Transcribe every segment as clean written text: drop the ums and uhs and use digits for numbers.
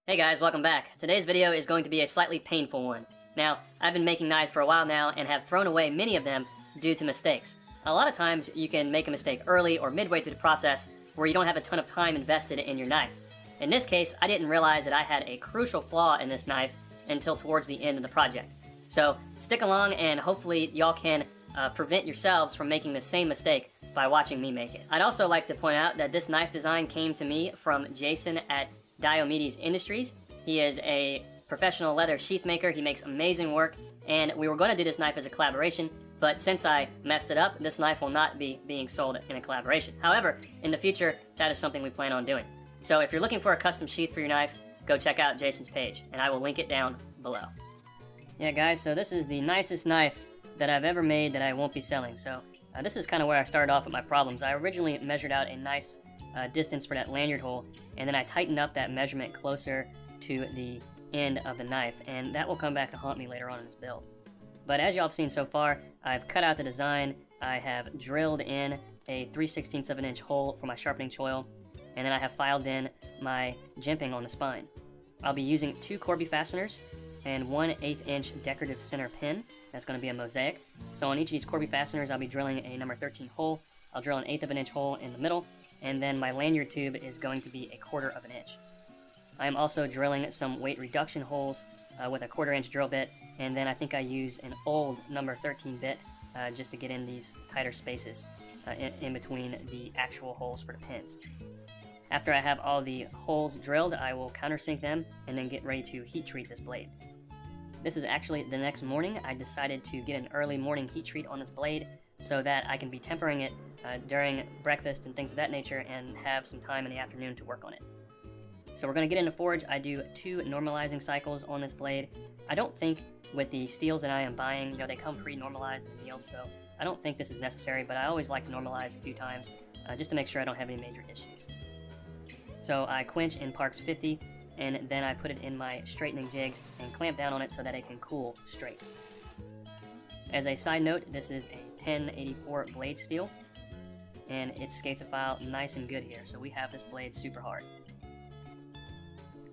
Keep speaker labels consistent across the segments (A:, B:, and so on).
A: Hey guys, welcome back. Today's video is going to be a slightly painful one. Now, I've been making knives for a while now and have thrown away many of them due to mistakes. A lot of times you can make a mistake early or midway through the process where you don't have a ton of time invested in your knife. In this case, I didn't realize that I had a crucial flaw in this knife until towards the end of the project. So stick along and hopefully y'all can prevent yourselves from making the same mistake by watching me make it. I'd also like to point out that this knife design came to me from Jason at Diomedes Industries. He is a professional leather sheath maker. He makes amazing work, and we were going to do this knife as a collaboration, but since I messed it up, this knife will not be being sold in a collaboration. However, in the future, that is something we plan on doing. So if you're looking for a custom sheath for your knife, go check out Jason's page, and I will link it down below. Yeah guys, so this is the nicest knife that I've ever made that I won't be selling. So this is kind of where I started off with my problems. I originally measured out a nice distance for that lanyard hole, and then I tightened up that measurement closer to the end of the knife, and that will come back to haunt me later on in this build. But as y'all have seen so far, I've cut out the design, I have drilled in a 3/16 of an inch hole for my sharpening choil, and then I have filed in my jimping on the spine. I'll be using 2 Corby fasteners and 1/8 inch decorative center pin. That's going to be a mosaic. So on each of these Corby fasteners, I'll be drilling a number 13 hole. I'll drill an 1/8 of an inch hole in the middle, and then my lanyard tube is going to be a 1/4 of an inch. I am also drilling some weight reduction holes with a 1/4 inch drill bit, and then I think I use an old number 13 bit just to get in these tighter spaces in between the actual holes for the pins. After I have all the holes drilled, I will countersink them and then get ready to heat treat this blade. This is actually the next morning. I decided to get an early morning heat treat on this blade so that I can be tempering it during breakfast and things of that nature and have some time in the afternoon to work on it. So we're going to get into forge. I do 2 normalizing cycles on this blade. I don't think with the steels that I am buying, you know, they come pre-normalized and annealed, so I don't think this is necessary, but I always like to normalize a few times just to make sure I don't have any major issues. So I quench in Parks 50, and then I put it in my straightening jig and clamp down on it so that it can cool straight. As a side note, this is a 1084 blade steel, and it skates a file nice and good here, so we have this blade super hard.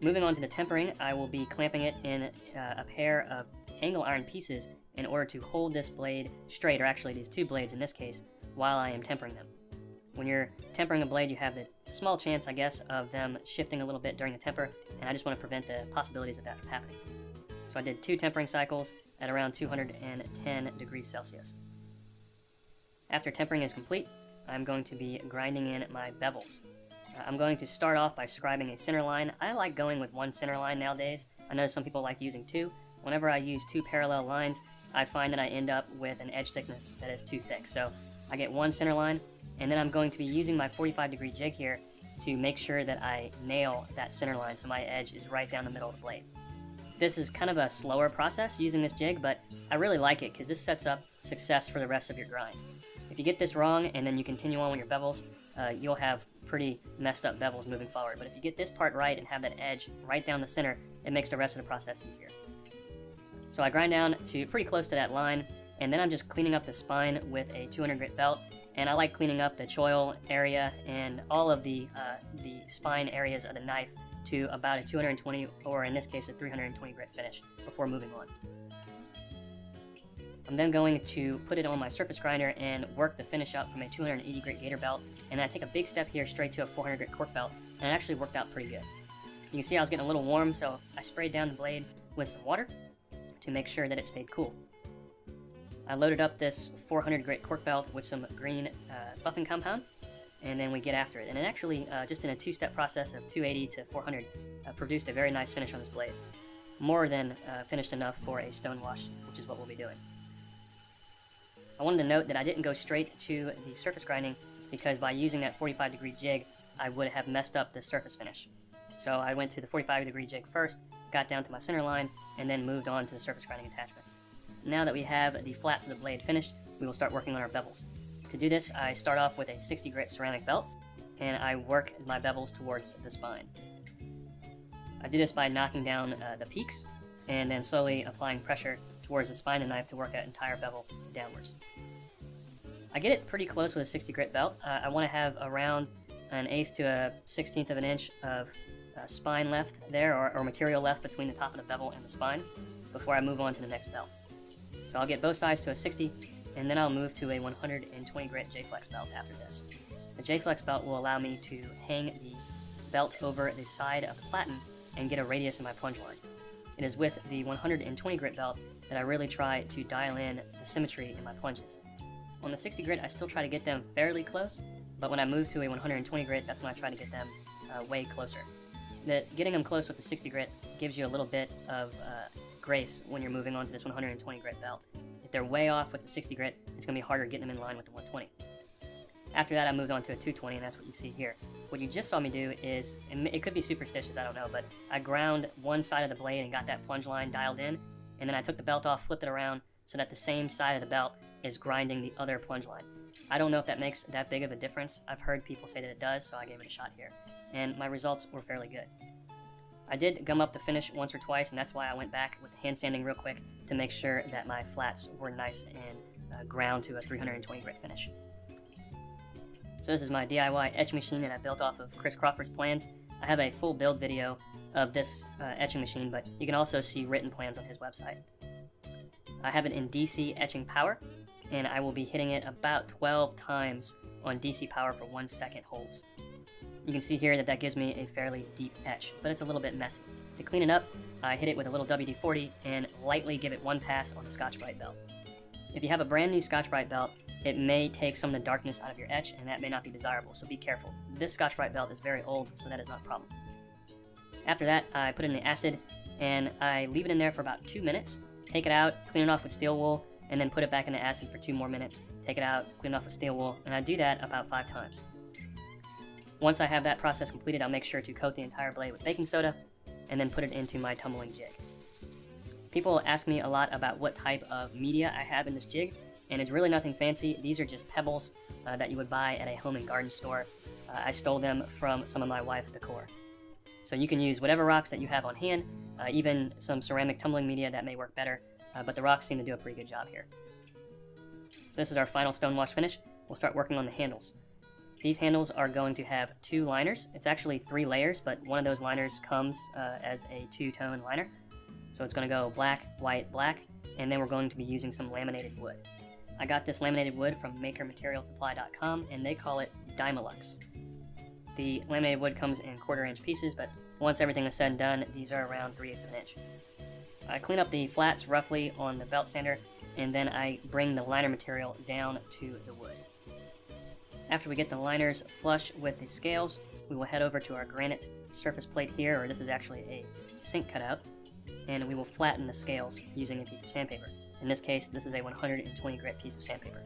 A: Moving on to the tempering, I will be clamping it in a pair of angle iron pieces in order to hold this blade straight, or actually these 2 blades in this case, while I am tempering them. When you're tempering a blade, you have the small chance, I guess, of them shifting a little bit during the temper, and I just want to prevent the possibilities of that from happening. So I did 2 tempering cycles at around 210 degrees Celsius. After tempering is complete, I'm going to be grinding in my bevels. I'm going to start off by scribing a center line. I like going with 1 center line nowadays. I know some people like using 2. Whenever I use 2 parallel lines, I find that I end up with an edge thickness that is too thick. So I get 1 center line, and then I'm going to be using my 45-degree jig here to make sure that I nail that center line so my edge is right down the middle of the blade. This is kind of a slower process using this jig, but I really like it because this sets up success for the rest of your grind. If you get this wrong and then you continue on with your bevels, you'll have pretty messed up bevels moving forward. But if you get this part right and have that edge right down the center, it makes the rest of the process easier. So I grind down to pretty close to that line, and then I'm just cleaning up the spine with a 200 grit belt. And I like cleaning up the choil area and all of the spine areas of the knife to about a 220, or in this case a 320 grit finish before moving on. I'm then going to put it on my surface grinder and work the finish up from a 280 grit gator belt, and I take a big step here straight to a 400 grit cork belt, and it actually worked out pretty good. You can see I was getting a little warm, so I sprayed down the blade with some water to make sure that it stayed cool. I loaded up this 400 grit cork belt with some green buffing compound, and then we get after it. And it actually, just in a 2-step process of 280 to 400, produced a very nice finish on this blade. More than finished enough for a stone wash, which is what we'll be doing. I wanted to note that I didn't go straight to the surface grinding because by using that 45-degree jig, I would have messed up the surface finish. So I went to the 45-degree jig first, got down to my center line, and then moved on to the surface grinding attachment. Now that we have the flats of the blade finished, we will start working on our bevels. To do this, I start off with a 60 grit ceramic belt, and I work my bevels towards the spine. I do this by knocking down the peaks, and then slowly applying pressure towards the spine of the knife to work that entire bevel downwards. I get it pretty close with a 60 grit belt. I want to have around an 1/8 to a 1/16 of an inch of spine left there, or material left between the top of the bevel and the spine before I move on to the next belt. So I'll get both sides to a 60, and then I'll move to a 120 grit J-Flex belt after this. The J-Flex belt will allow me to hang the belt over the side of the platen and get a radius in my plunge lines. It is with the 120 grit belt that I really try to dial in the symmetry in my plunges. On the 60 grit, I still try to get them fairly close, but when I move to a 120 grit, that's when I try to get them way closer. Getting them close with the 60 grit gives you a little bit of grace when you're moving on to this 120 grit belt. If they're way off with the 60 grit, it's going to be harder getting them in line with the 120. After that, I moved on to a 220, and that's what you see here. What you just saw me do is, and it could be superstitious, I don't know, but I ground one side of the blade and got that plunge line dialed in, and then I took the belt off, flipped it around, so that the same side of the belt is grinding the other plunge line. I don't know if that makes that big of a difference. I've heard people say that it does, so I gave it a shot here. And my results were fairly good. I did gum up the finish once or twice, and that's why I went back with the hand sanding real quick to make sure that my flats were nice and ground to a 320 grit finish. So this is my DIY etching machine that I built off of Chris Crawford's plans. I have a full build video of this etching machine, but you can also see written plans on his website. I have it in DC etching power, and I will be hitting it about 12 times on DC power for 1 second holds. You can see here that gives me a fairly deep etch, but it's a little bit messy. To clean it up, I hit it with a little WD-40 and lightly give it one pass on the Scotch-Brite belt. If you have a brand new Scotch-Brite belt, it may take some of the darkness out of your etch, and that may not be desirable, so be careful. This Scotch-Brite belt is very old, so that is not a problem. After that, I put it in the acid, and I leave it in there for about 2 minutes, take it out, clean it off with steel wool, and then put it back in the acid for 2 more minutes, take it out, clean it off with steel wool, and I do that about 5 times. Once I have that process completed, I'll make sure to coat the entire blade with baking soda, and then put it into my tumbling jig. People ask me a lot about what type of media I have in this jig, and it's really nothing fancy. These are just pebbles that you would buy at a home and garden store. I stole them from some of my wife's decor. So you can use whatever rocks that you have on hand, even some ceramic tumbling media that may work better, but the rocks seem to do a pretty good job here. So this is our final stonewash finish. We'll start working on the handles. These handles are going to have 2 liners. It's actually 3 layers, but one of those liners comes as a 2-tone liner. So it's going to go black, white, black, and then we're going to be using some laminated wood. I got this laminated wood from makermaterialsupply.com, and they call it Dymilux. The laminated wood comes in 1/4 inch pieces, but once everything is said and done, these are around 3/8 of an inch. I clean up the flats roughly on the belt sander, and then I bring the liner material down to the wood. After we get the liners flush with the scales, we will head over to our granite surface plate here, or this is actually a sink cutout, and we will flatten the scales using a piece of sandpaper. In this case, this is a 120 grit piece of sandpaper.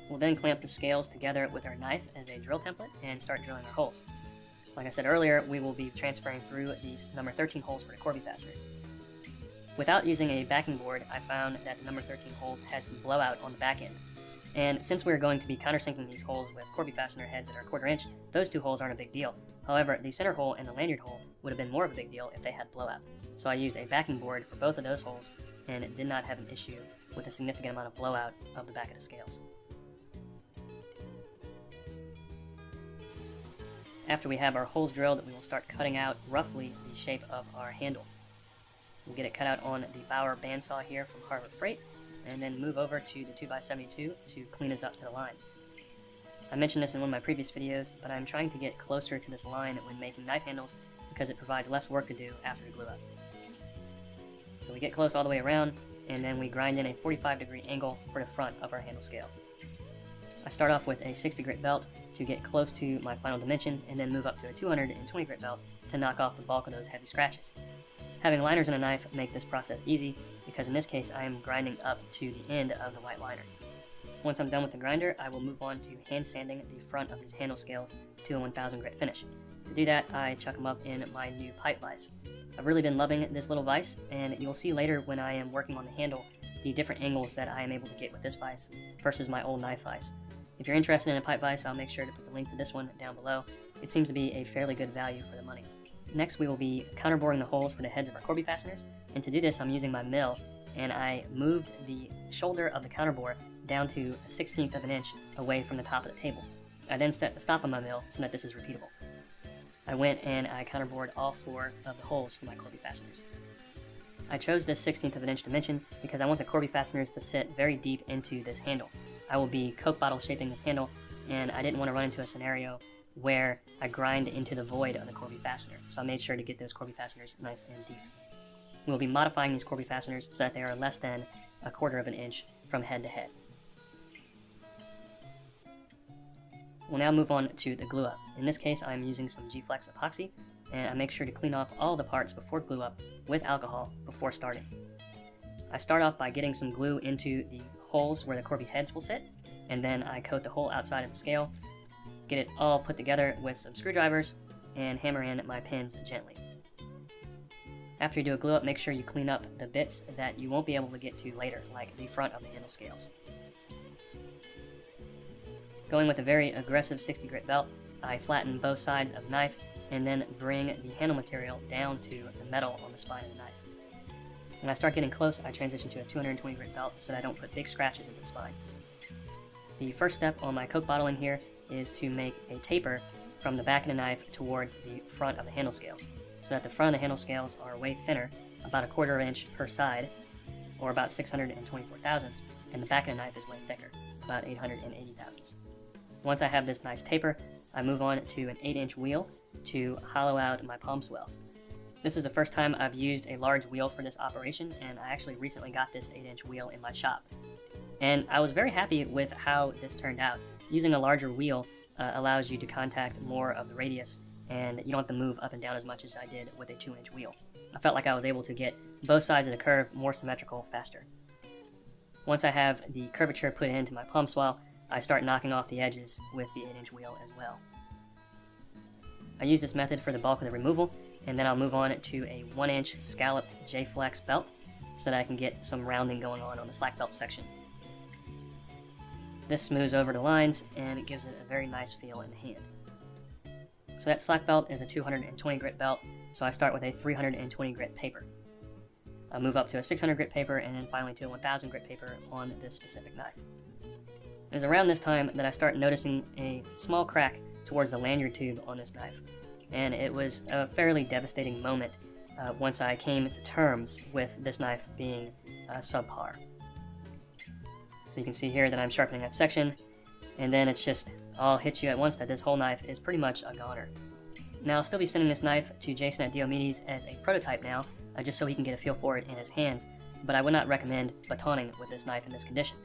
A: We'll then clamp the scales together with our knife as a drill template and start drilling our holes. Like I said earlier, we will be transferring through these number 13 holes for the Corby fasteners. Without using a backing board, I found that the number 13 holes had some blowout on the back end. And since we're going to be countersinking these holes with Corby fastener heads that are 1/4 inch, those 2 holes aren't a big deal. However, the center hole and the lanyard hole would have been more of a big deal if they had blowout. So I used a backing board for both of those holes, and it did not have an issue with a significant amount of blowout of the back of the scales. After we have our holes drilled, we will start cutting out roughly the shape of our handle. We'll get it cut out on the Bauer bandsaw here from Harbor Freight, and then move over to the 2x72 to clean us up to the line. I mentioned this in one of my previous videos, but I'm trying to get closer to this line when making knife handles because it provides less work to do after the glue up. So we get close all the way around, and then we grind in a 45-degree angle for the front of our handle scales. I start off with a 60 grit belt to get close to my final dimension, and then move up to a 220 grit belt to knock off the bulk of those heavy scratches. Having liners and a knife make this process easy, because in this case I am grinding up to the end of the white liner. Once I'm done with the grinder, I will move on to hand sanding the front of these handle scales to a 1000 grit finish. To do that, I chuck them up in my new pipe vise. I've really been loving this little vise, and you'll see later when I am working on the handle the different angles that I am able to get with this vise versus my old knife vise. If you're interested in a pipe vise, I'll make sure to put the link to this one down below. It seems to be a fairly good value for the money. Next, we will be counterboring the holes for the heads of our Corby fasteners, and to do this I'm using my mill, and I moved the shoulder of the counterbore down to a 1/16 of an inch away from the top of the table. I then stop on my mill so that this is repeatable. I went and I counterbored all 4 of the holes for my Corby fasteners. I chose this 1/16 of an inch dimension because I want the Corby fasteners to sit very deep into this handle. I will be Coke bottle shaping this handle, and I didn't want to run into a scenario where I grind into the void of the Corby fastener, so I made sure to get those Corby fasteners nice and deep. We'll be modifying these Corby fasteners so that they are less than 1/4 of an inch from head to head. We'll now move on to the glue up. In this case, I'm using some G-Flex epoxy, and I make sure to clean off all the parts before glue up with alcohol before starting. I start off by getting some glue into the holes where the Corby heads will sit, and then I coat the whole outside of the scale, get it all put together with some screwdrivers, and hammer in my pins gently. After you do a glue up, make sure you clean up the bits that you won't be able to get to later, like the front of the handle scales. Going with a very aggressive 60 grit belt, I flatten both sides of the knife and then bring the handle material down to the metal on the spine of the knife. When I start getting close, I transition to a 220 grit belt so that I don't put big scratches into the spine. The first step on my Coke bottle in here is to make a taper from the back of the knife towards the front of the handle scales, so that the front of the handle scales are way thinner, about 1/4 inch per side, or about 624 thousandths, and the back of the knife is way thicker, about 880 thousandths. Once I have this nice taper, I move on to an 8-inch wheel to hollow out my palm swells. This is the first time I've used a large wheel for this operation, and I actually recently got this 8-inch wheel in my shop. And I was very happy with how this turned out. Using a larger wheel allows you to contact more of the radius, and you don't have to move up and down as much as I did with a 2-inch wheel. I felt like I was able to get both sides of the curve more symmetrical faster. Once I have the curvature put into my palm swell, I start knocking off the edges with the 8-inch wheel as well. I use this method for the bulk of the removal, and then I'll move on to a 1-inch scalloped J-Flex belt so that I can get some rounding going on the slack belt section. This smooths over the lines and it gives it a very nice feel in the hand. So that slack belt is a 220 grit belt, so I start with a 320 grit paper. I'll move up to a 600 grit paper and then finally to a 1000 grit paper on this specific knife. It was around this time that I start noticing a small crack towards the lanyard tube on this knife, and it was a fairly devastating moment once I came to terms with this knife being subpar. So you can see here that I'm sharpening that section, and then it's just all hits you at once that this whole knife is pretty much a goner. Now I'll still be sending this knife to Jason at Diomedes as a prototype now, just so he can get a feel for it in his hands, but I would not recommend batoning with this knife in this condition.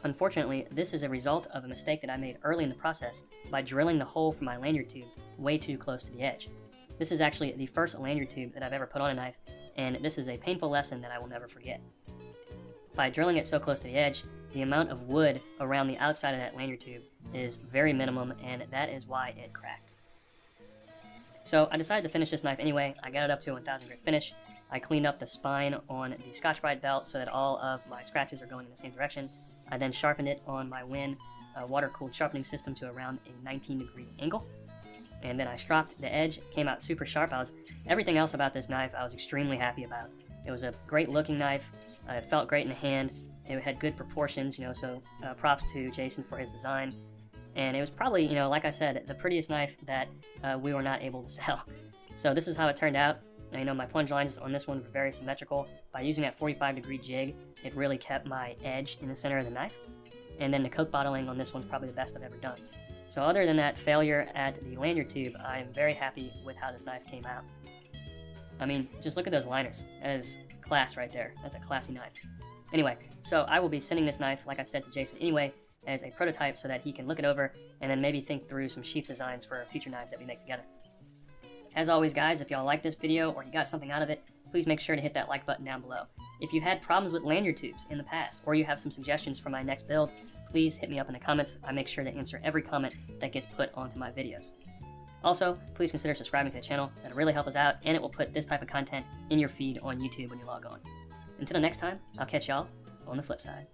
A: Unfortunately, this is a result of a mistake that I made early in the process by drilling the hole for my lanyard tube way too close to the edge. This is actually the first lanyard tube that I've ever put on a knife, and this is a painful lesson that I will never forget. By drilling it so close to the edge, the amount of wood around the outside of that lanyard tube is very minimum, and that is why it cracked. So I decided to finish this knife anyway. I got it up to a 1000 grit finish. I cleaned up the spine on the Scotch-Brite belt so that all of my scratches are going in the same direction. I then sharpened it on my Win water-cooled sharpening system to around a 19-degree angle. And then I stropped the edge, it came out super sharp. Everything else about this knife I was extremely happy about. It was a great looking knife, it felt great in the hand, it had good proportions, so props to Jason for his design. And it was probably, like I said, the prettiest knife that we were not able to sell. So this is how it turned out. My plunge lines on this one were very symmetrical. By using that 45-degree jig, it really kept my edge in the center of the knife. And then the Coke bottling on this one's probably the best I've ever done. So other than that failure at the lanyard tube, I'm very happy with how this knife came out. Just look at those liners. That is class right there. That's a classy knife. Anyway, so I will be sending this knife, like I said, to Jason anyway, as a prototype so that he can look it over and then maybe think through some sheath designs for future knives that we make together. As always, guys, if y'all like this video or you got something out of it, please make sure to hit that like button down below. If you had problems with lanyard tubes in the past, or you have some suggestions for my next build, please hit me up in the comments. I make sure to answer every comment that gets put onto my videos. Also, please consider subscribing to the channel. That'll really help us out, and it will put this type of content in your feed on YouTube when you log on. Until next time, I'll catch y'all on the flip side.